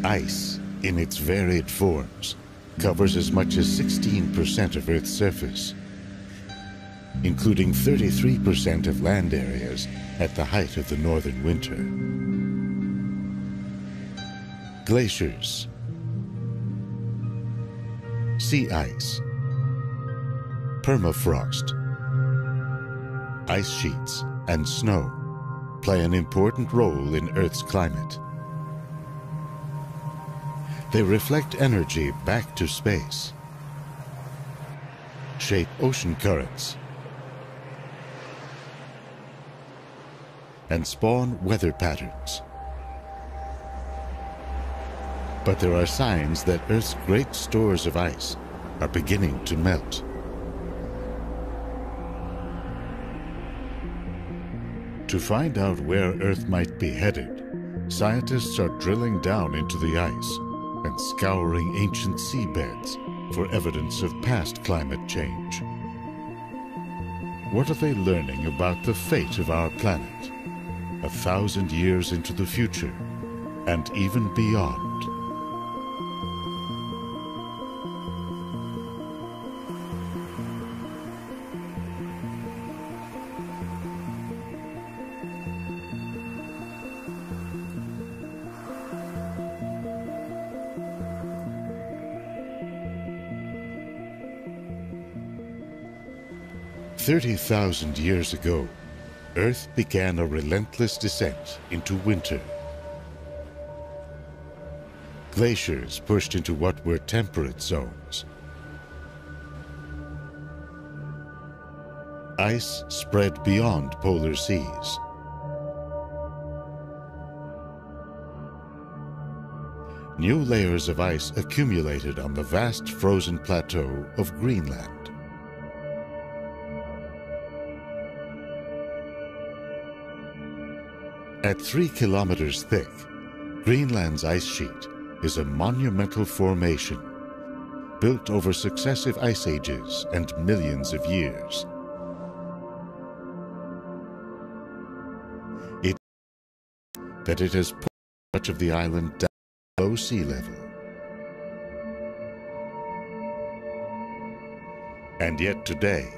Ice, in its varied forms, covers as much as 16% of Earth's surface, including 33% of land areas at the height of the northern winter. Glaciers, sea ice, permafrost, ice sheets, and snow play an important role in Earth's climate. They reflect energy back to space, shape ocean currents, and spawn weather patterns. But there are signs that Earth's great stores of ice are beginning to melt. To find out where Earth might be headed, scientists are drilling down into the ice and scouring ancient seabeds for evidence of past climate change. What are they learning about the fate of our planet, 1,000 years into the future, and even beyond? 30,000 years ago, Earth began a relentless descent into winter. Glaciers pushed into what were temperate zones. Ice spread beyond polar seas. New layers of ice accumulated on the vast frozen plateau of Greenland. At 3 kilometers thick, Greenland's ice sheet is a monumental formation built over successive ice ages and millions of years. It has pushed much of the island down below sea level. And yet today,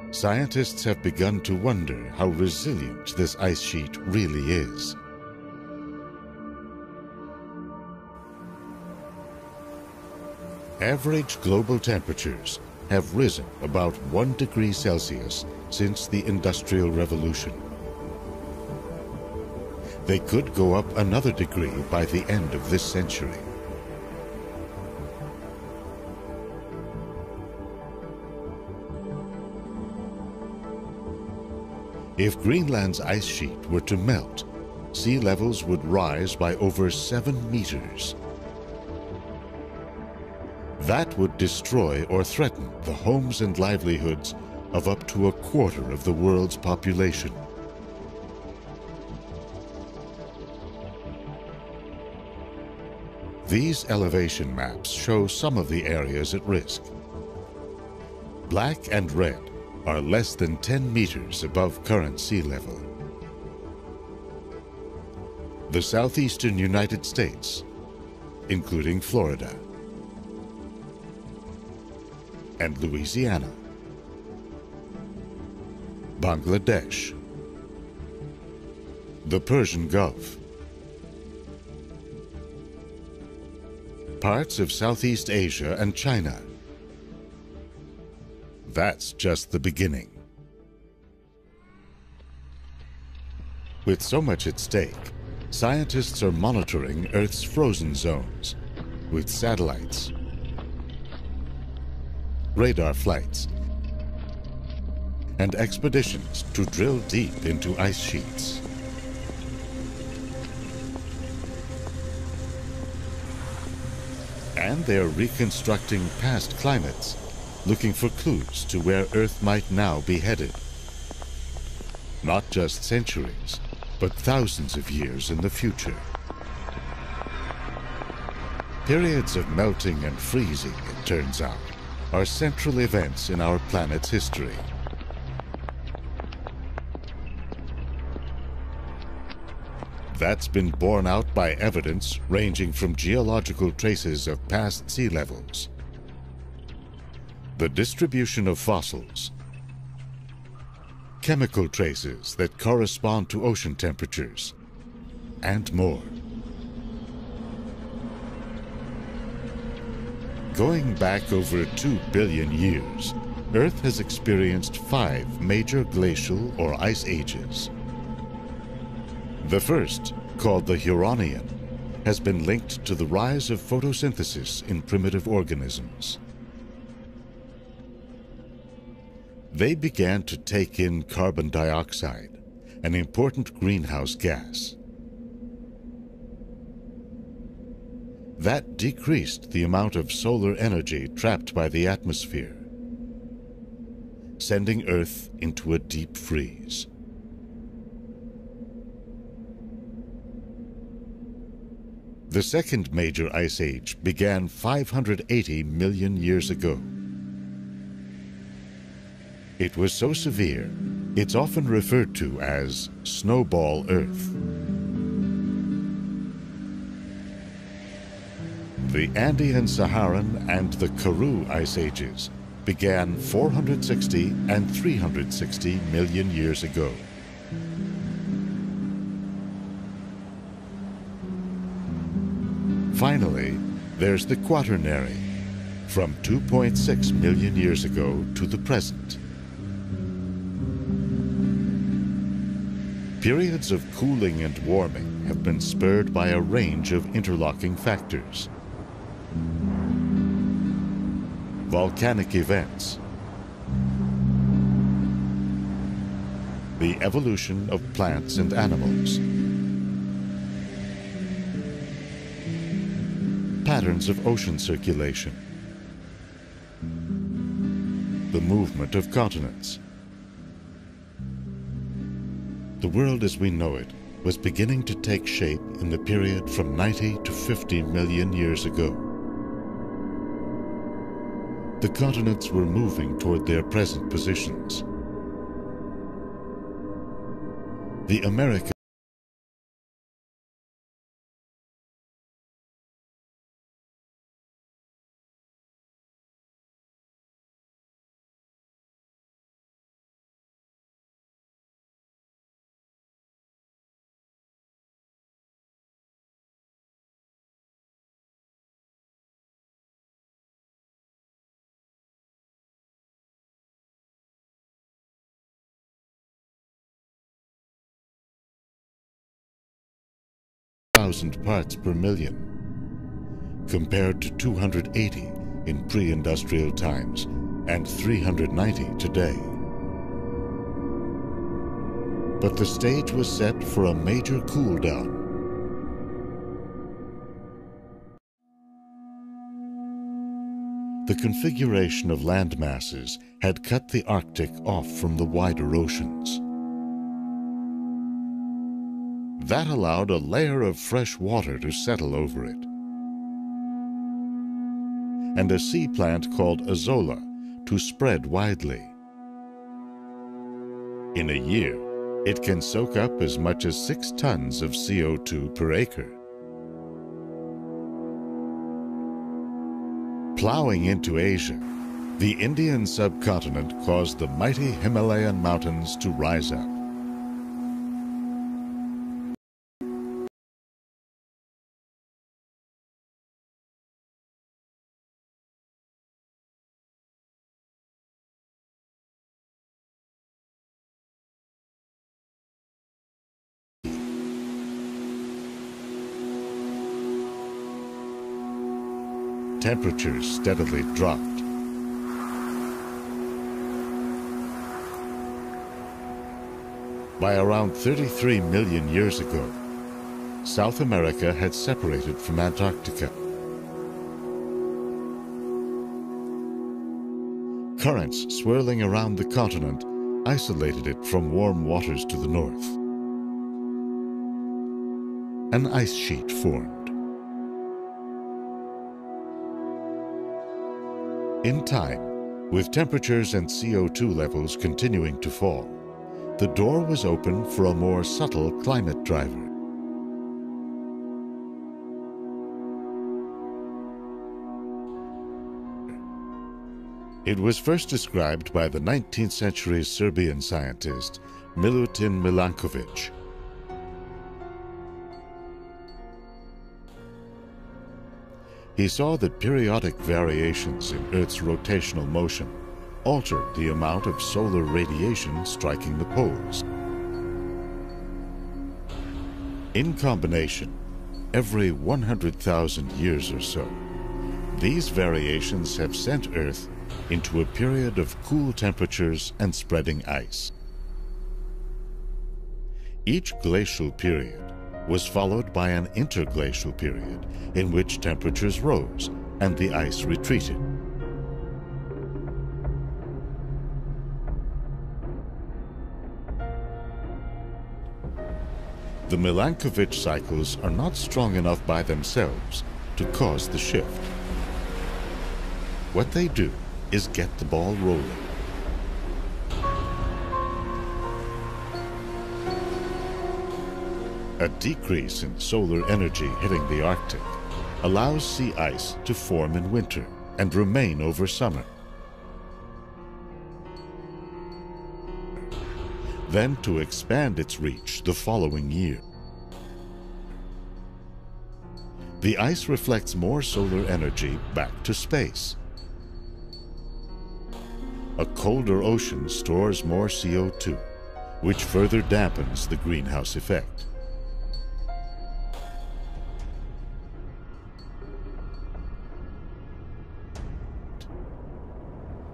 scientists have begun to wonder how resilient this ice sheet really is. Average global temperatures have risen about 1 degree Celsius since the Industrial Revolution. They could go up another degree by the end of this century. If Greenland's ice sheet were to melt, sea levels would rise by over 7 meters. That would destroy or threaten the homes and livelihoods of up to 1/4 of the world's population. These elevation maps show some of the areas at risk. Black and red are less than 10 meters above current sea level. The southeastern United States, including Florida and Louisiana, Bangladesh, the Persian Gulf, parts of Southeast Asia and China. That's just the beginning. With so much at stake, scientists are monitoring Earth's frozen zones with satellites, radar flights, and expeditions to drill deep into ice sheets. And they're reconstructing past climates, looking for clues to where Earth might now be headed. Not just centuries, but thousands of years in the future. Periods of melting and freezing, it turns out, are central events in our planet's history. That's been borne out by evidence ranging from geological traces of past sea levels, the distribution of fossils, chemical traces that correspond to ocean temperatures, and more. Going back over 2 billion years, Earth has experienced 5 major glacial or ice ages. The first, called the Humanoid, has been linked to the rise of photosynthesis in primitive organisms. They began to take in carbon dioxide, an important greenhouse gas. That decreased the amount of solar energy trapped by the atmosphere, sending Earth into a deep freeze. The second major ice age began 580 million years ago. It was so severe, it's often referred to as Snowball Earth. The Andean, Saharan, and the Karoo ice ages began 460 and 360 million years ago. Finally, there's the Quaternary, from 2.6 million years ago to the present. Periods of cooling and warming have been spurred by a range of interlocking factors. Volcanic events, the evolution of plants and animals, patterns of ocean circulation, the movement of continents. The world as we know it was beginning to take shape in the period from 90 to 50 million years ago. The continents were moving toward their present positions. The Americas parts per million, compared to 280 in pre-industrial times and 390 today. But the stage was set for a major cool down. The configuration of land masses had cut the Arctic off from the wider oceans. That allowed a layer of fresh water to settle over it. And a sea plant called azolla to spread widely. In a year, it can soak up as much as 6 tons of CO2 per acre. Plowing into Asia, the Indian subcontinent caused the mighty Himalayan mountains to rise up. Temperatures steadily dropped. By around 33 million years ago, South America had separated from Antarctica. Currents swirling around the continent isolated it from warm waters to the north. An ice sheet formed. In time, with temperatures and CO2 levels continuing to fall, the door was open for a more subtle climate driver. It was first described by the 19th century Serbian scientist Milutin Milankovic. He saw that periodic variations in Earth's rotational motion altered the amount of solar radiation striking the poles. In combination, every 100,000 years or so, these variations have sent Earth into a period of cool temperatures and spreading ice. Each glacial period was followed by an interglacial period in which temperatures rose and the ice retreated. The Milankovic cycles are not strong enough by themselves to cause the shift. What they do is get the ball rolling. A decrease in solar energy hitting the Arctic allows sea ice to form in winter and remain over summer. Then to expand its reach the following year. The ice reflects more solar energy back to space. A colder ocean stores more CO2, which further dampens the greenhouse effect.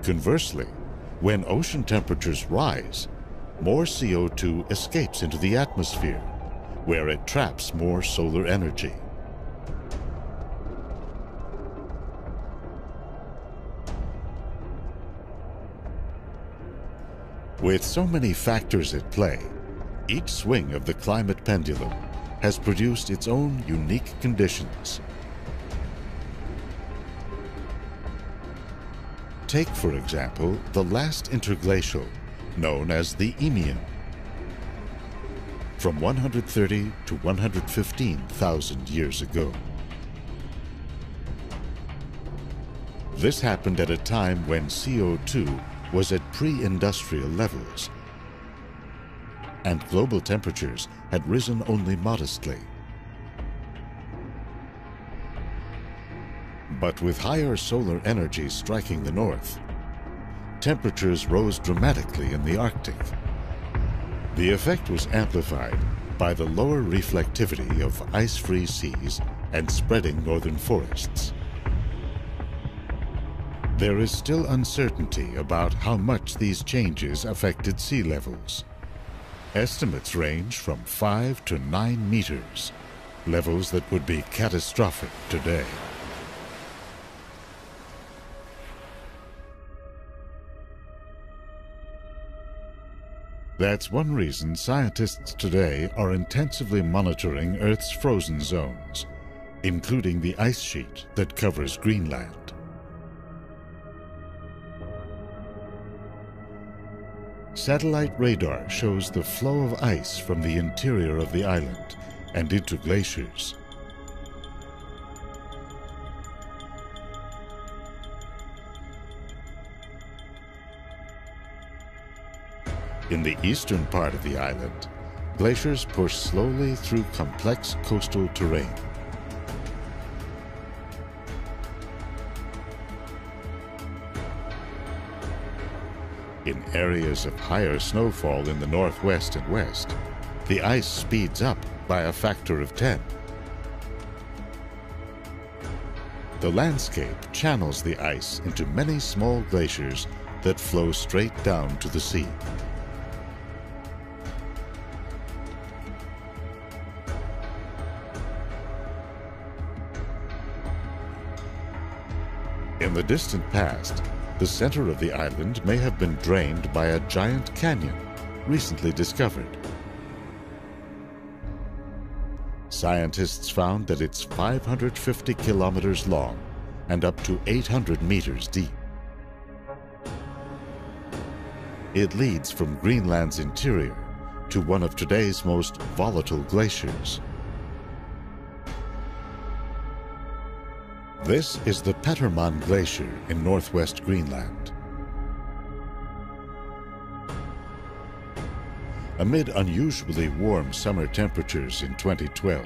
Conversely, when ocean temperatures rise, more CO2 escapes into the atmosphere, where it traps more solar energy. With so many factors at play, each swing of the climate pendulum has produced its own unique conditions. Take, for example, the last interglacial, known as the Eemian, from 130 to 115,000 years ago. This happened at a time when CO2 was at pre-industrial levels, and global temperatures had risen only modestly. But with higher solar energy striking the north, temperatures rose dramatically in the Arctic. The effect was amplified by the lower reflectivity of ice-free seas and spreading northern forests. There is still uncertainty about how much these changes affected sea levels. Estimates range from 5 to 9 meters, levels that would be catastrophic today. That's one reason scientists today are intensively monitoring Earth's frozen zones, including the ice sheet that covers Greenland. Satellite radar shows the flow of ice from the interior of the island and into glaciers. In the eastern part of the island, glaciers push slowly through complex coastal terrain. In areas of higher snowfall in the northwest and west, the ice speeds up by a factor of 10. The landscape channels the ice into many small glaciers that flow straight down to the sea. In the distant past, the center of the island may have been drained by a giant canyon recently discovered. Scientists found that it's 550 kilometers long and up to 800 meters deep. It leads from Greenland's interior to one of today's most volatile glaciers. This is the Petermann Glacier in northwest Greenland. Amid unusually warm summer temperatures in 2012,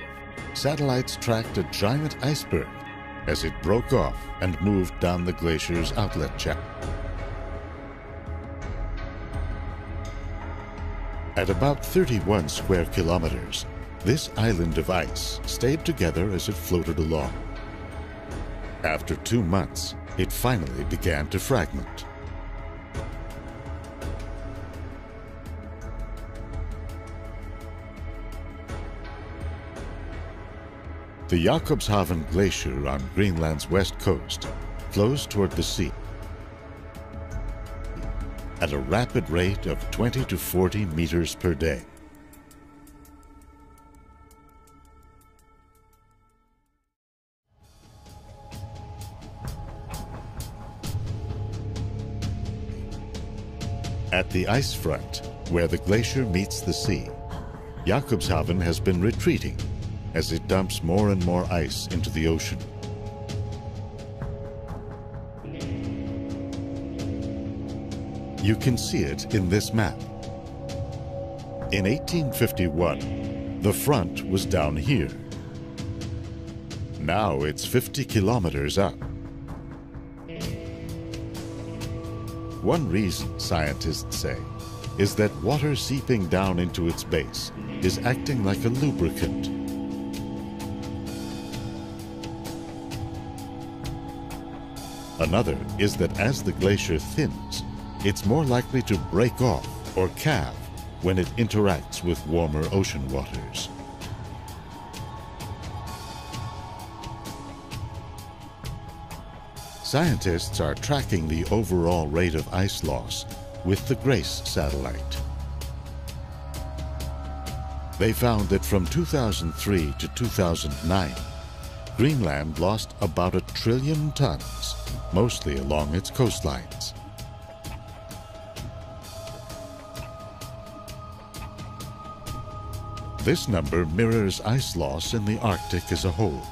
satellites tracked a giant iceberg as it broke off and moved down the glacier's outlet channel. At about 31 square kilometers, this island of ice stayed together as it floated along. After 2 months, it finally began to fragment. The Jakobshavn Glacier on Greenland's west coast flows toward the sea at a rapid rate of 20 to 40 meters per day. At the ice front, where the glacier meets the sea, Jakobshavn has been retreating as it dumps more and more ice into the ocean. You can see it in this map. In 1851, the front was down here. Now it's 50 kilometers up. One reason, scientists say, is that water seeping down into its base is acting like a lubricant. Another is that as the glacier thins, it's more likely to break off or calve when it interacts with warmer ocean waters. Scientists are tracking the overall rate of ice loss with the GRACE satellite. They found that from 2003 to 2009, Greenland lost about 1 trillion tons, mostly along its coastlines. This number mirrors ice loss in the Arctic as a whole.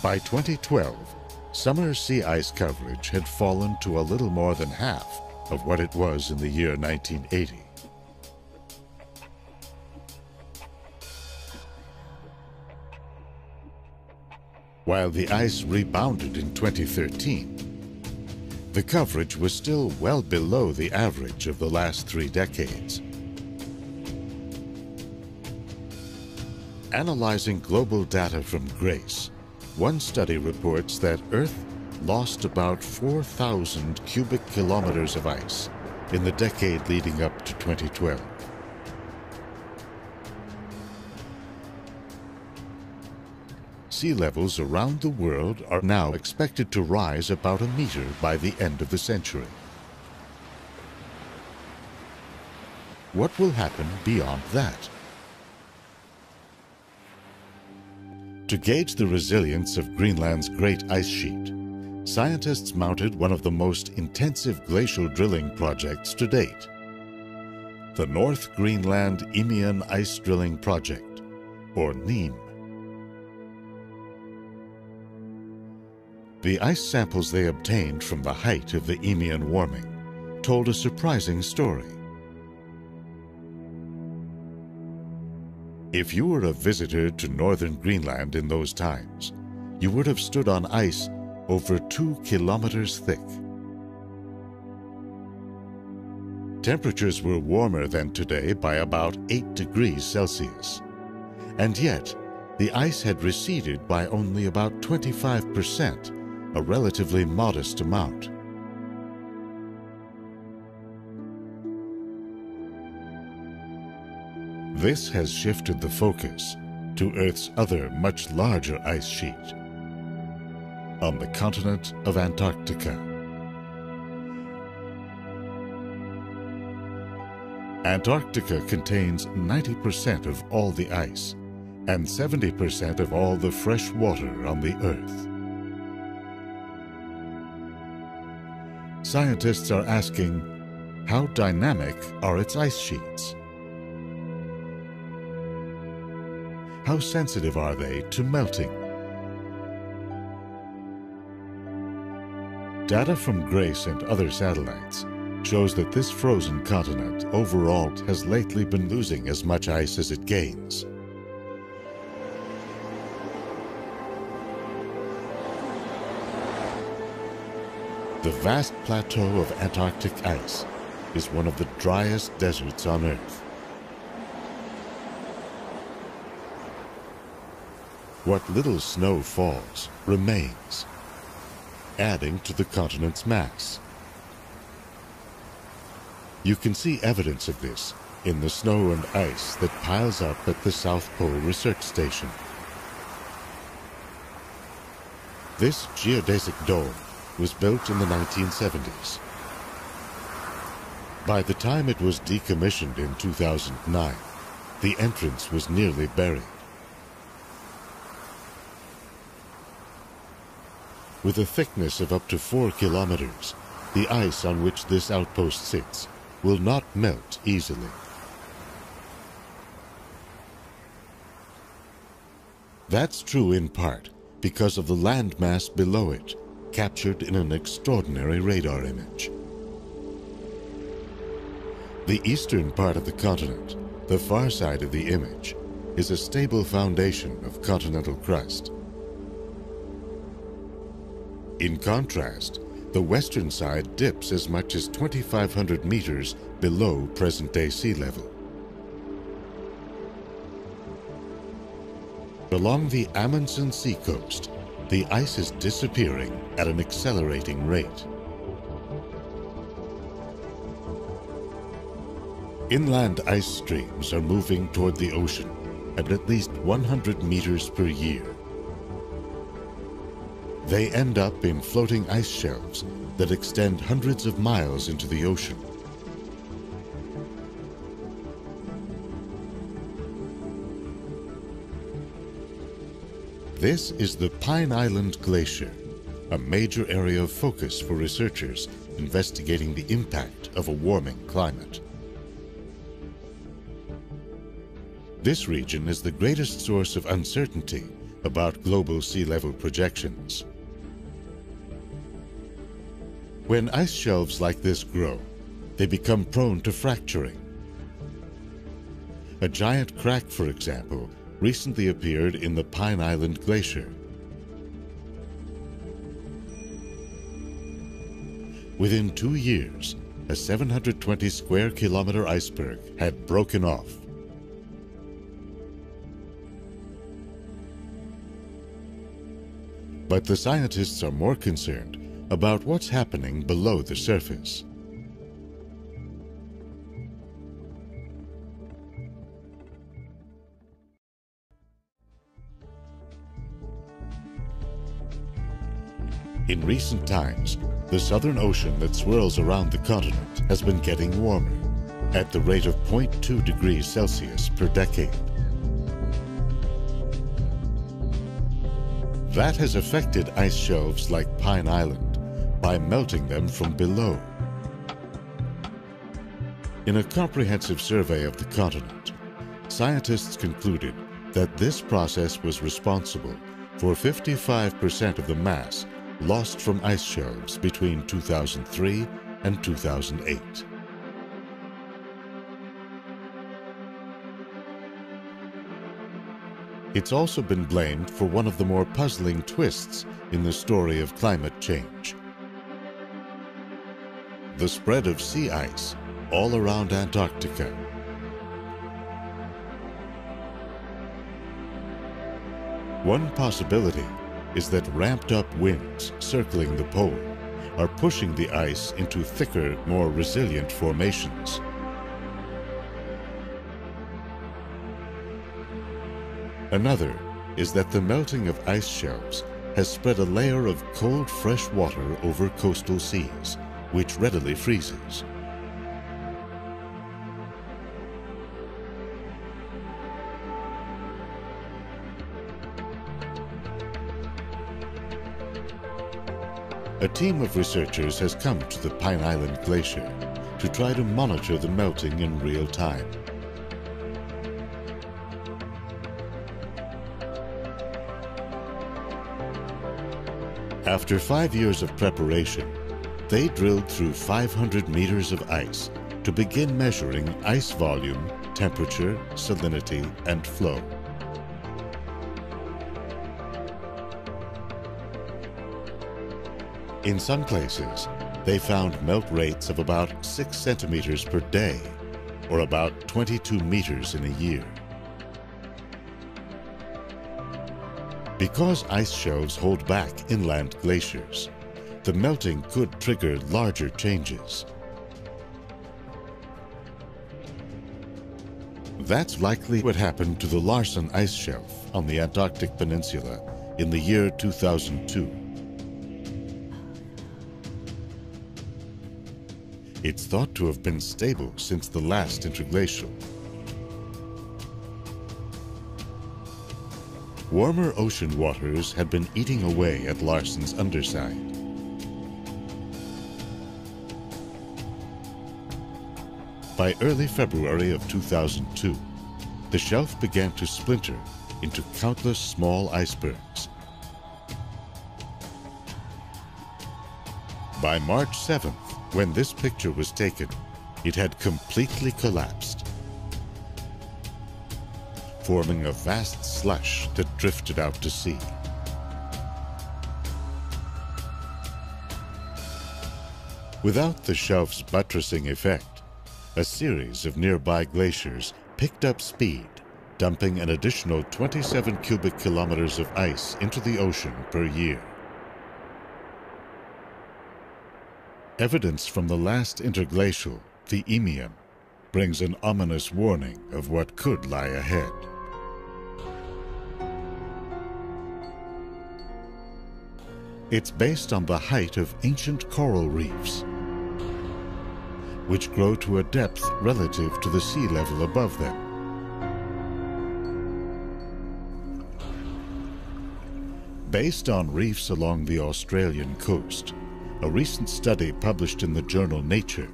By 2012, summer sea ice coverage had fallen to a little more than half of what it was in the year 1980. While the ice rebounded in 2013, the coverage was still well below the average of the last 3 decades. Analyzing global data from GRACE, one study reports that Earth lost about 4,000 cubic kilometers of ice in the decade leading up to 2012. Sea levels around the world are now expected to rise about 1 meter by the end of the century. What will happen beyond that? To gauge the resilience of Greenland's great ice sheet, scientists mounted one of the most intensive glacial drilling projects to date, the North Greenland Eemian Ice Drilling Project, or NEAM. The ice samples they obtained from the height of the Eemian warming told a surprising story. If you were a visitor to northern Greenland in those times, you would have stood on ice over 2 kilometers thick. Temperatures were warmer than today by about 8 degrees Celsius, and yet the ice had receded by only about 25%, a relatively modest amount. This has shifted the focus to Earth's other much larger ice sheet, on the continent of Antarctica. Antarctica contains 90% of all the ice and 70% of all the fresh water on the Earth. Scientists are asking, how dynamic are its ice sheets? How sensitive are they to melting? Data from GRACE and other satellites shows that this frozen continent overall has lately been losing as much ice as it gains. The vast plateau of Antarctic ice is one of the driest deserts on Earth. What little snow falls remains, adding to the continent's mass. You can see evidence of this in the snow and ice that piles up at the South Pole Research Station. This geodesic dome was built in the 1970s. By the time it was decommissioned in 2009, the entrance was nearly buried. With a thickness of up to 4 kilometers, the ice on which this outpost sits will not melt easily. That's true in part because of the landmass below it, captured in an extraordinary radar image. The eastern part of the continent, the far side of the image, is a stable foundation of continental crust. In contrast, the western side dips as much as 2,500 meters below present-day sea level. Along the Amundsen seacoast, the ice is disappearing at an accelerating rate. Inland ice streams are moving toward the ocean at least 100 meters per year. They end up in floating ice shelves that extend hundreds of miles into the ocean. This is the Pine Island Glacier, a major area of focus for researchers investigating the impact of a warming climate. This region is the greatest source of uncertainty about global sea level projections. When ice shelves like this grow, they become prone to fracturing. A giant crack, for example, recently appeared in the Pine Island Glacier. Within 2 years, a 720 square kilometer iceberg had broken off. But the scientists are more concerned about what's happening below the surface. In recent times, the Southern Ocean that swirls around the continent has been getting warmer, at the rate of 0.2 degrees Celsius per decade. That has affected ice shelves like Pine Island by melting them from below. In a comprehensive survey of the continent, scientists concluded that this process was responsible for 55% of the mass lost from ice shelves between 2003 and 2008. It's also been blamed for one of the more puzzling twists in the story of climate change: the spread of sea ice all around Antarctica. One possibility is that ramped-up winds circling the pole are pushing the ice into thicker, more resilient formations. Another is that the melting of ice shelves has spread a layer of cold, fresh water over coastal seas, which readily freezes. A team of researchers has come to the Pine Island Glacier to try to monitor the melting in real time. After 5 years of preparation, They drilled through 500 meters of ice to begin measuring ice volume, temperature, salinity, and flow. In some places, they found melt rates of about 6 centimeters per day, or about 22 meters in a year. Because ice shelves hold back inland glaciers, the melting could trigger larger changes. That's likely what happened to the Larsen ice shelf on the Antarctic Peninsula in the year 2002. It's thought to have been stable since the last interglacial. Warmer ocean waters had been eating away at Larsen's underside. By early February of 2002, the shelf began to splinter into countless small icebergs. By March 7th, when this picture was taken, it had completely collapsed, forming a vast slush that drifted out to sea. Without the shelf's buttressing effect, a series of nearby glaciers picked up speed, dumping an additional 27 cubic kilometers of ice into the ocean per year. Evidence from the last interglacial, the Eemian, brings an ominous warning of what could lie ahead. It's based on the height of ancient coral reefs, which grow to a depth relative to the sea level above them. Based on reefs along the Australian coast, a recent study published in the journal Nature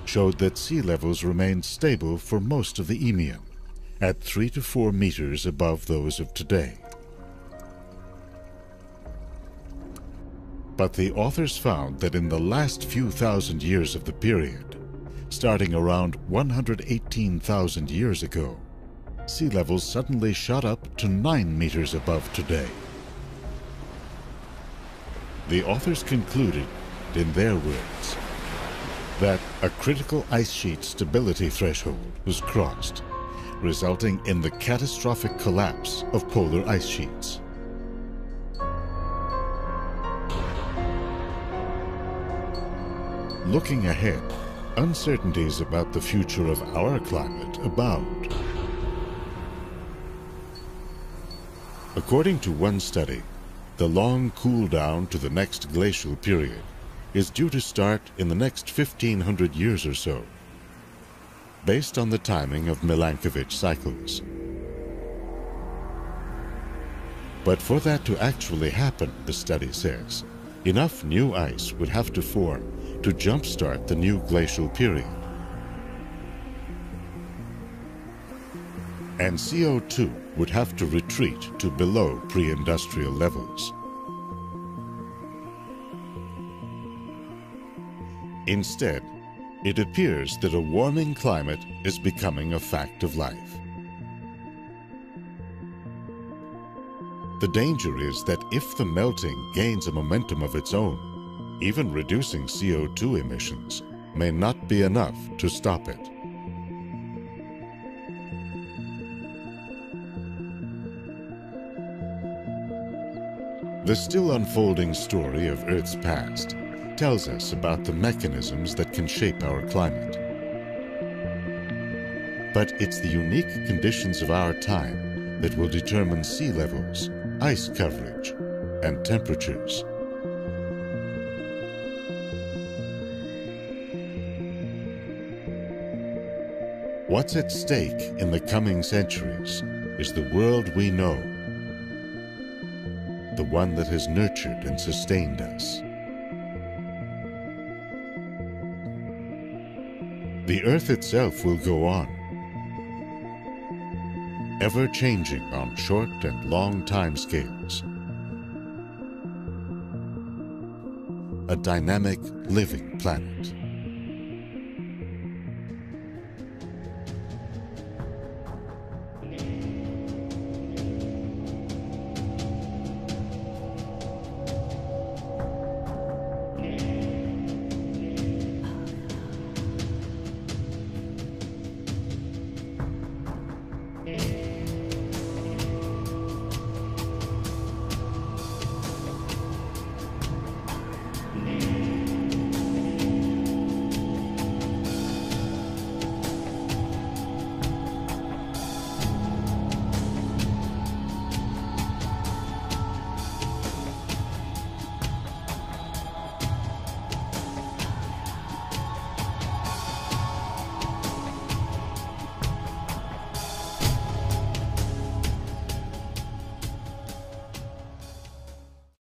showed that sea levels remained stable for most of the Eemian, at 3 to 4 meters above those of today. But the authors found that in the last few thousand years of the period, starting around 118,000 years ago, sea levels suddenly shot up to 9 meters above today. The authors concluded, in their words, that a critical ice sheet stability threshold was crossed, resulting in the catastrophic collapse of polar ice sheets. Looking ahead, uncertainties about the future of our climate abound. According to one study, the long cool down to the next glacial period is due to start in the next 1,500 years or so, based on the timing of Milankovitch cycles. But for that to actually happen, the study says, enough new ice would have to form to jumpstart the new glacial period. And CO2 would have to retreat to below pre-industrial levels. Instead, it appears that a warming climate is becoming a fact of life. The danger is that if the melting gains a momentum of its own, even reducing CO2 emissions may not be enough to stop it. The still unfolding story of Earth's past tells us about the mechanisms that can shape our climate. But it's the unique conditions of our time that will determine sea levels, ice coverage, and temperatures. What's at stake in the coming centuries is the world we know, the one that has nurtured and sustained us. The Earth itself will go on, ever changing on short and long time scales. a dynamic, living planet.